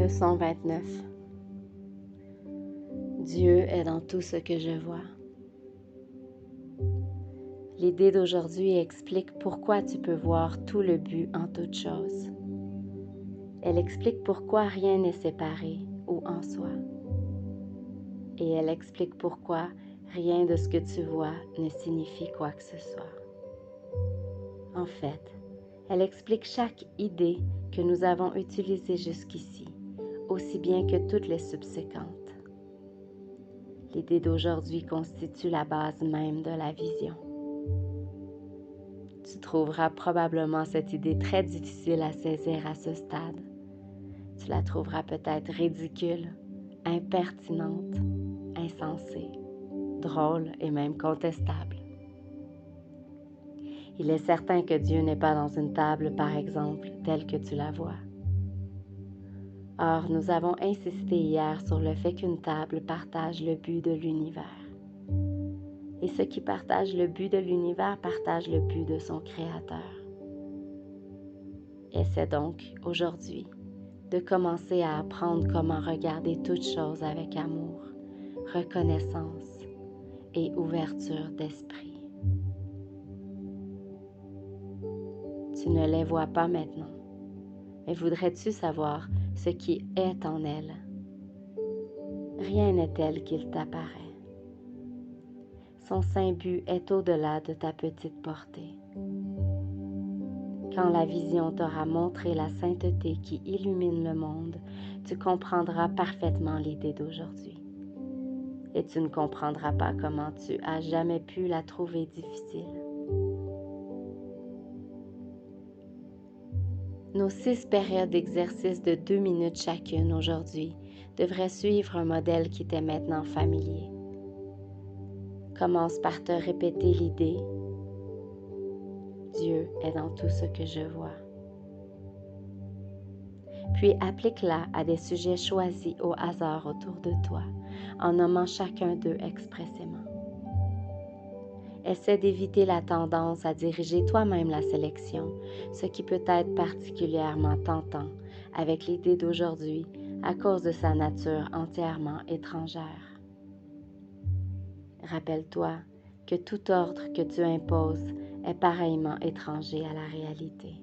Leçon 29. Dieu est dans tout ce que je vois. L'idée d'aujourd'hui explique pourquoi tu peux voir tout le but en toute chose. Elle explique pourquoi rien n'est séparé ou en soi. Et elle explique pourquoi rien de ce que tu vois ne signifie quoi que ce soit. En fait, elle explique chaque idée que nous avons utilisée jusqu'ici, aussi bien que toutes les subséquentes. L'idée d'aujourd'hui constitue la base même de la vision. Tu trouveras probablement cette idée très difficile à saisir à ce stade. Tu la trouveras peut-être ridicule, impertinente, insensée, drôle et même contestable. Il est certain que Dieu n'est pas dans une table, par exemple, telle que tu la vois. Or, nous avons insisté hier sur le fait qu'une table partage le but de l'univers. Et ce qui partage le but de l'univers partage le but de son Créateur. Essaie donc, aujourd'hui, de commencer à apprendre comment regarder toutes choses avec amour, reconnaissance et ouverture d'esprit. Tu ne les vois pas maintenant, mais voudrais-tu savoir ce qui est en elles? Rien n'est tel qu'il t'apparaît. Son saint but est au-delà de ta petite portée. Quand la vision t'aura montré la sainteté qui illumine le monde, tu comprendras parfaitement l'idée d'aujourd'hui. Et tu ne comprendras pas comment tu as jamais pu la trouver difficile. Nos 6 périodes d'exercice de 2 minutes chacune aujourd'hui devraient suivre un modèle qui t'est maintenant familier. Commence par te répéter l'idée « Dieu est dans tout ce que je vois ». Puis applique-la à des sujets choisis au hasard autour de toi, en nommant chacun d'eux expressément. Essaie d'éviter la tendance à diriger toi-même la sélection, ce qui peut être particulièrement tentant avec l'idée d'aujourd'hui à cause de sa nature entièrement étrangère. Rappelle-toi que tout ordre que tu imposes est pareillement étranger à la réalité.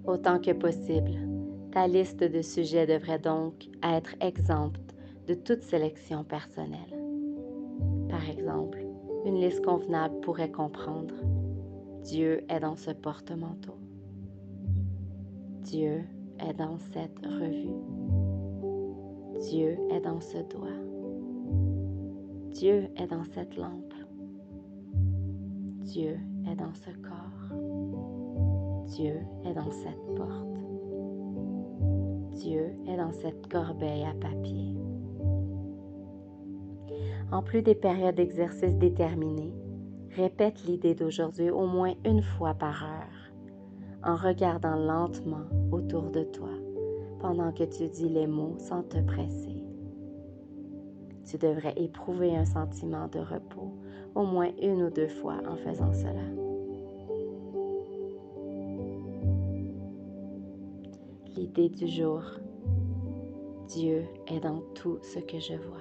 Autant que possible, ta liste de sujets devrait donc être exempte de toute sélection personnelle. Par exemple, une liste convenable pourrait comprendre « Dieu est dans ce porte-manteau ». Dieu est dans cette revue. Dieu est dans ce doigt. Dieu est dans cette lampe. Dieu est dans ce corps. Dieu est dans cette porte. Dieu est dans cette corbeille à papier. En plus des périodes d'exercice déterminées, répète l'idée d'aujourd'hui au moins une fois par heure, en regardant lentement autour de toi pendant que tu dis les mots sans te presser. Tu devrais éprouver un sentiment de repos au moins 1 ou 2 fois en faisant cela. L'idée du jour, Dieu est dans tout ce que je vois.